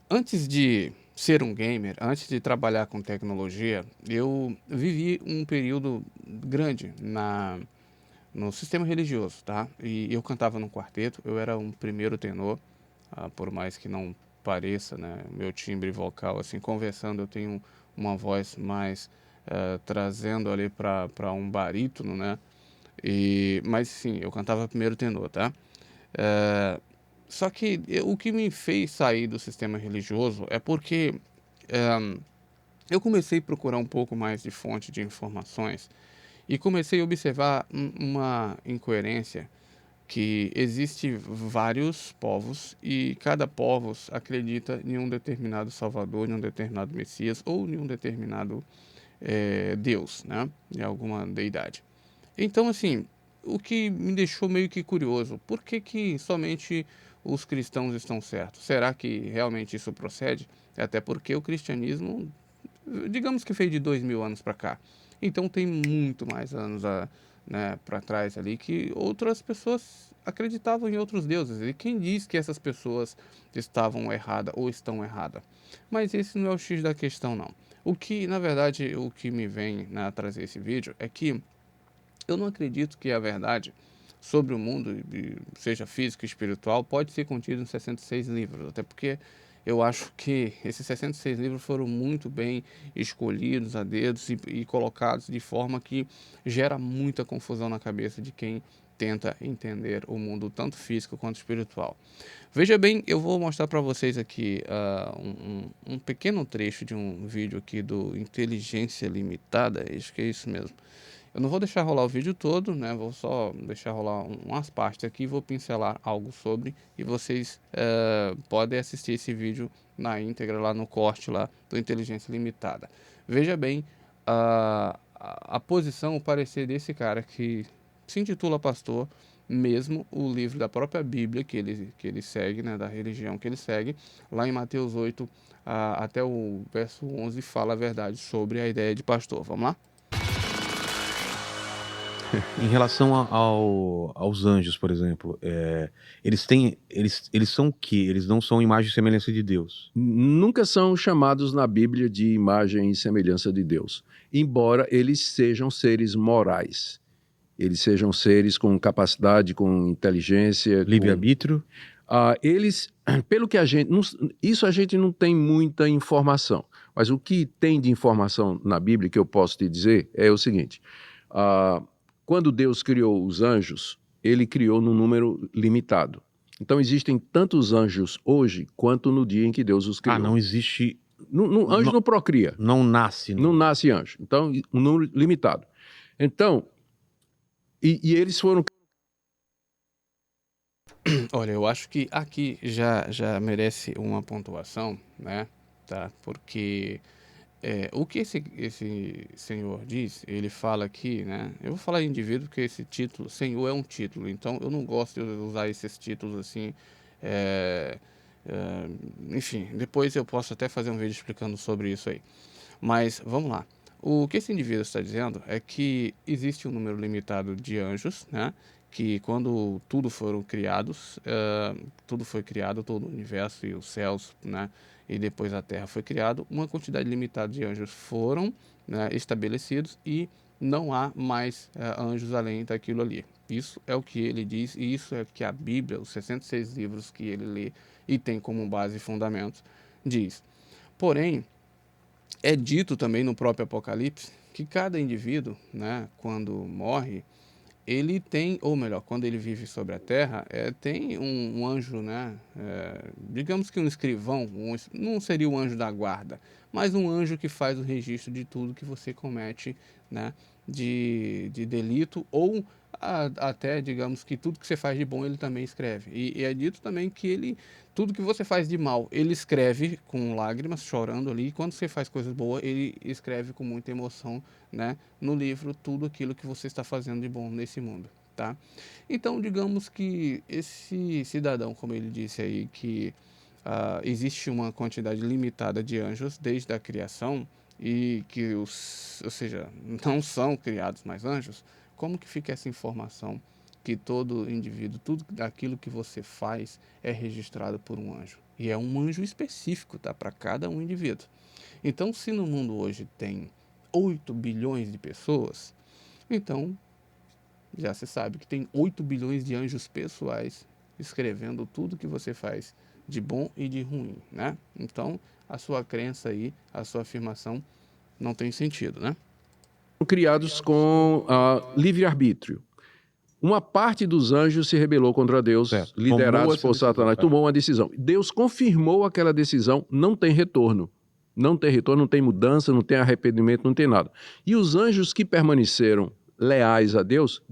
Antes de ser um gamer, antes de trabalhar com tecnologia, eu vivi um período grande no sistema religioso, tá? E eu cantava num quarteto, eu era um primeiro tenor, por mais que não pareça, né? Meu timbre vocal, assim, conversando, eu tenho uma voz mais trazendo ali para um barítono, né? Mas sim, eu cantava primeiro tenor, tá? Eh, Só que o que me fez sair do sistema religioso é porque eh, eu comecei a procurar um pouco mais de fonte de informações e comecei a observar uma incoerência que existe vários povos e cada povo acredita em um determinado Salvador, em um determinado Messias ou em um determinado Deus, né? Em alguma deidade. Então, assim, o que me deixou meio que curioso, por que que somente os cristãos estão certos? Será que realmente isso procede? Até porque o cristianismo, digamos que fez de 2000 anos para cá. Então tem muito mais anos né, para trás ali que outras pessoas acreditavam em outros deuses. E quem diz que essas pessoas estavam erradas ou estão erradas? Mas esse não é o X da questão, não. O que, na verdade, o que me vem, né, a trazer esse vídeo é que eu não acredito que a verdade sobre o mundo, seja físico e espiritual, pode ser contida em 66 livros, até porque eu acho que esses 66 livros foram muito bem escolhidos a dedos e colocados de forma que gera muita confusão na cabeça de quem tenta entender o mundo tanto físico quanto espiritual. Veja bem, eu vou mostrar para vocês aqui um pequeno trecho de um vídeo aqui do Inteligência Limitada, acho que é isso mesmo. Eu não vou deixar rolar o vídeo todo, né? Vou só deixar rolar umas partes aqui e vou pincelar algo sobre. E vocês podem assistir esse vídeo na íntegra lá no corte lá do Inteligência Limitada. Veja bem a posição, o parecer desse cara que se intitula pastor, mesmo o livro da própria Bíblia que ele segue, né? Da religião que ele segue, lá em Mateus 8 até o verso 11 fala a verdade sobre a ideia de pastor. Vamos lá? Em relação aos anjos, por exemplo, eles são o quê? Eles não são imagem e semelhança de Deus. Nunca são chamados na Bíblia de imagem e semelhança de Deus, embora eles sejam seres morais. Eles sejam seres com capacidade, com inteligência, com Livre-arbítrio? eles, pelo que a gente, isso a gente não tem muita informação, mas o que tem de informação na Bíblia que eu posso te dizer é o seguinte: ah, quando Deus criou os anjos, ele criou num número limitado. Então existem tantos anjos hoje quanto no dia em que Deus os Ah, criou. não existe. Anjo Não, não procria, não nasce. não nasce anjo. Então, um número limitado. Então, e eles foram. Olha, eu acho que aqui já merece uma pontuação, né? Tá? Porque o que esse senhor diz, ele fala aqui, né? Eu vou falar indivíduo porque esse título, senhor é um título, então eu não gosto de usar esses títulos assim. é, é, Enfim, depois eu posso até fazer um vídeo explicando sobre isso aí. Mas vamos lá. O que esse indivíduo está dizendo é que existe um número limitado de anjos, né? Que quando tudo foram criados, tudo foi criado, todo o universo e os céus, né? E depois a Terra foi criado, uma quantidade limitada de anjos foram, né, estabelecidos e não há mais anjos além daquilo ali. Isso é o que ele diz e isso é o que a Bíblia, os 66 livros que ele lê e tem como base e fundamentos, diz. Porém, é dito também no próprio Apocalipse que cada indivíduo, né, quando morre, ele tem, ou melhor, quando ele vive sobre a terra, tem um anjo, né? Digamos que um escrivão, não seria o anjo da guarda, mas um anjo que faz o registro de tudo que você comete, né? De delito, ou até, digamos que tudo que você faz de bom ele também escreve. E é dito também que ele, tudo que você faz de mal, ele escreve com lágrimas, chorando ali, e quando você faz coisas boas, ele escreve com muita emoção, né, no livro tudo aquilo que você está fazendo de bom nesse mundo, tá? Então, digamos que esse cidadão, como ele disse aí, que existe uma quantidade limitada de anjos desde a criação e que ou seja, não são criados mais anjos, como que fica essa informação que todo indivíduo, tudo aquilo que você faz é registrado por um anjo. E é um anjo específico, tá? Para cada um indivíduo. Então, se no mundo hoje tem 8 bilhões de pessoas, então já se sabe que tem 8 bilhões de anjos pessoais escrevendo tudo que você faz de bom e de ruim, né? Então, a sua crença aí, a sua afirmação não tem sentido, né? Criados com livre-arbítrio. Uma parte dos anjos se rebelou contra Deus, Certo. liderados Tomou por essa decisão. Satanás, tomou uma decisão. Deus confirmou aquela decisão, não tem retorno. Não tem retorno, não tem mudança, não tem arrependimento, não tem nada. E os anjos que permaneceram leais a Deus,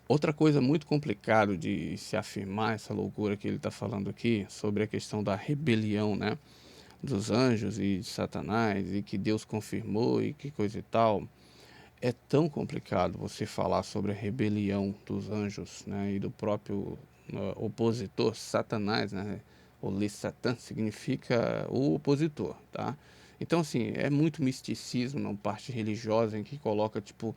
Outra coisa muito complicada de se afirmar essa loucura que ele está falando aqui sobre a questão da rebelião, né, dos anjos e de Satanás e que Deus confirmou e que coisa e tal. É tão complicado você falar sobre a rebelião dos anjos, né, e do próprio opositor, Satanás, né? O Le Satan significa o opositor, tá? Então, assim, é muito misticismo na parte religiosa em que coloca, tipo,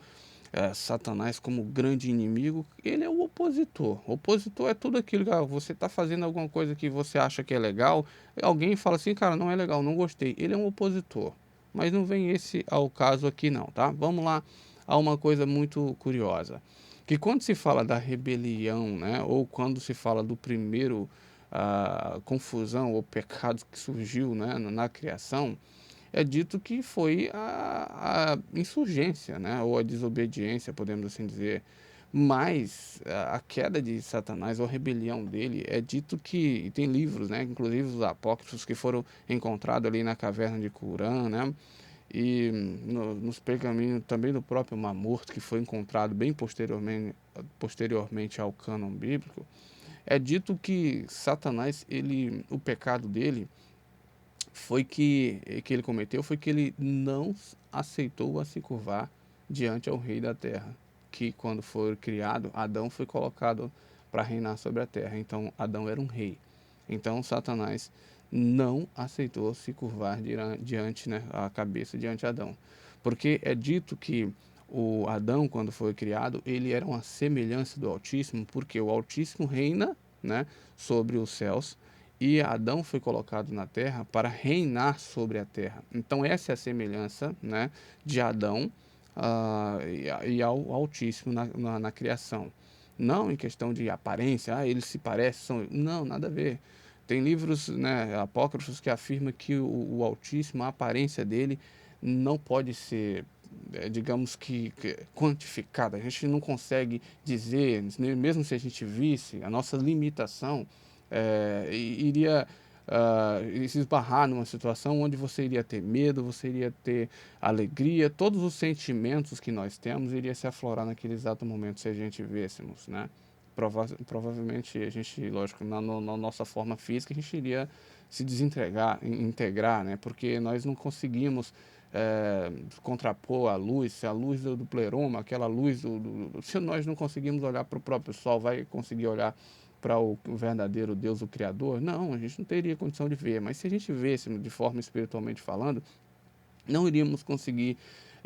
Satanás como grande inimigo. Ele é o opositor. O opositor é tudo aquilo que você está fazendo alguma coisa que você acha que é legal, alguém fala assim, cara, não é legal, não gostei. Ele é um opositor. Mas não vem esse ao caso aqui não, tá? Vamos lá a uma coisa muito curiosa. Que quando se fala da rebelião, né, ou quando se fala do primeiro confusão ou pecado que surgiu, né, na criação, é dito que foi a insurgência, né, ou a desobediência, podemos assim dizer. Mas a queda de Satanás, ou a rebelião dele, é dito que, e tem livros, né, inclusive os apócrifos que foram encontrados ali na caverna de Qumran, né, e nos pergaminhos também do próprio Mar Morto, que foi encontrado bem posteriormente ao cânon bíblico, é dito que Satanás, o pecado dele foi que ele cometeu foi que ele não aceitou a se curvar diante ao rei da terra, que quando foi criado, Adão foi colocado para reinar sobre a terra. Então, Adão era um rei. Então, Satanás não aceitou se curvar diante, né, a cabeça diante de Adão. Porque é dito que o Adão, quando foi criado, ele era uma semelhança do Altíssimo, porque o Altíssimo reina, né, sobre os céus, e Adão foi colocado na terra para reinar sobre a terra. Então essa é a semelhança, né, de Adão e ao Altíssimo na criação. Não em questão de aparência, eles se parecem, não, nada a ver. Tem livros, né, apócrifos que afirmam que o Altíssimo, a aparência dele não pode ser, digamos que quantificada. A gente não consegue dizer, mesmo se a gente visse, a nossa limitação iria se esbarrar numa situação onde você iria ter medo, você iria ter alegria, todos os sentimentos que nós temos iria se aflorar naquele exato momento se a gente vêssemos, né? Provavelmente a gente, lógico, na nossa forma física, a gente iria se integrar, né? Porque nós não conseguimos contrapor a luz, se a luz do pleroma, aquela luz se nós não conseguimos olhar para o próprio sol, vai conseguir olhar para o verdadeiro Deus, o Criador? Não, a gente não teria condição de ver, mas se a gente visse de forma espiritualmente falando, não iríamos conseguir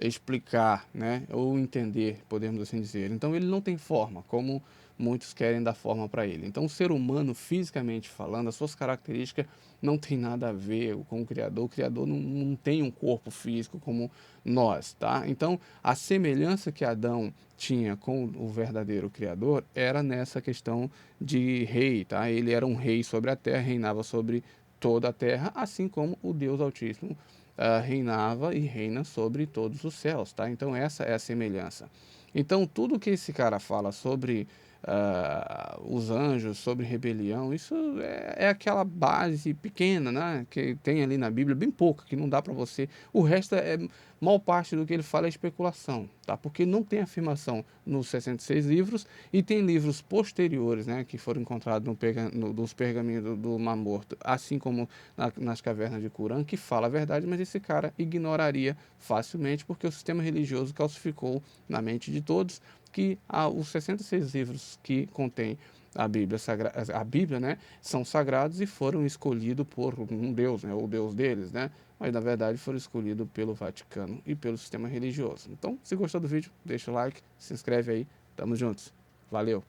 explicar, né, ou entender, podemos assim dizer. Então ele não tem forma, como muitos querem dar forma para ele. Então o ser humano, fisicamente falando, as suas características não tem nada a ver com o Criador. O Criador não tem um corpo físico como nós, tá? Então a semelhança que Adão tinha com o verdadeiro Criador era nessa questão de rei, tá? Ele era um rei sobre a terra, reinava sobre toda a terra, assim como o Deus Altíssimo reinava e reina sobre todos os céus, tá? Então essa é a semelhança. Então tudo que esse cara fala sobre os anjos, sobre rebelião, isso é aquela base pequena, né? Que tem ali na Bíblia, bem pouca, que não dá para você. O resto mal parte do que ele fala é especulação, tá? Porque não tem afirmação nos 66 livros e tem livros posteriores, né? Que foram encontrados nos pergaminhos do Mar Morto, assim como nas cavernas de Qumran, que fala a verdade, mas esse cara ignoraria facilmente porque o sistema religioso calcificou na mente de todos que os 66 livros que contém a Bíblia, né, são sagrados e foram escolhidos por um Deus, né, o Deus deles, né, mas na verdade foram escolhidos pelo Vaticano e pelo sistema religioso. Então, se gostou do vídeo, deixa o like, se inscreve aí, tamo juntos. Valeu.